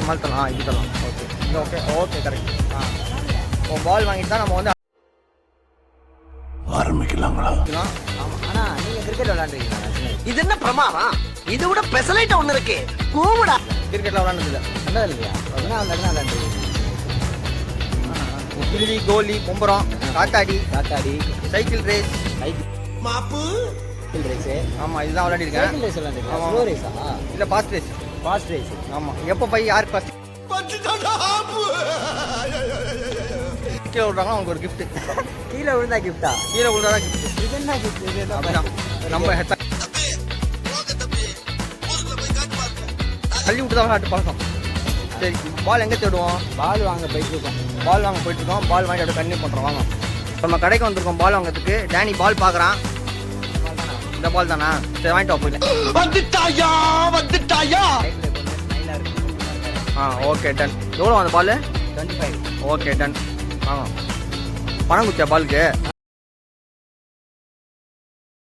மேலே தரலாம். இது தரலாம். ஓகே இது ஓகே ஓகே கரெக்ட். இப்போ பால் வாங்கிட்டு தான் நம்ம வந்து ஆரம்பிக்கலாங்களா? ஆமாம். ஆனால் நீங்கள் கிரிக்கெட் விளையாண்டுருக்கீங்களா? இது என்ன பிரமாதம்? இது விட பெசலைட் ஒண்ணு இருக்கு. கூவுடா. கிரிக்கெட்லாம் விளையாண்டதில்லை. நல்லா இல்லையா? என்ன விளையாண்டுருக்கீங்க? கில்லி, கோலி, பொம்பரம், காத்தாடி, சைக்கிள் ரேஸ், மாப்பு ரேஸு. ஆமாம் இதுதான் விளையாடிருக்கேன். சைக்கிள் ரேஸ் விளையாண்டுருக்கீங்க. ஆமாம். ஸ்லோ ரேஸா? இல்லை ஃபாஸ்ட் ரேஸ். Fast race. ஆமாம். எப்போ போய் யாருக்கு ஃபஸ்ட் கீழே விட்றாங்களோ அவங்களுக்கு ஒரு கிஃப்ட்டு. கீழே விழுந்தா கிஃப்டா? கீழே விழுந்தாதான் கிஃப்ட்டு. இது என்ன கிஃப்ட்? இது என்ன அப்படிதான் நம்ம தள்ளி விட்டு தான் விளையாட்டு பழக்கம். சரி பால் எங்கே தேடுவோம்? பால் வாங்க போயிட்டு இருக்கோம். பால் வாங்க போயிட்டுருக்கோம். பால் வாங்கி அப்படியே கண்டினியூ பண்ணுறோம். வாங்க நம்ம கடைக்கு வந்திருக்கோம் பால் வாங்கிறதுக்கு. டேனி பால் பார்க்குறான். இந்த பால் தானா? சரி வாங்கிட்டு வா போயிட்டு. வந்துட்டாயா ஓகே டன். எவ்வளோ அந்த பால்? 25. Okay done. வாங்க பணம் குத்தியா பாலுக்கு?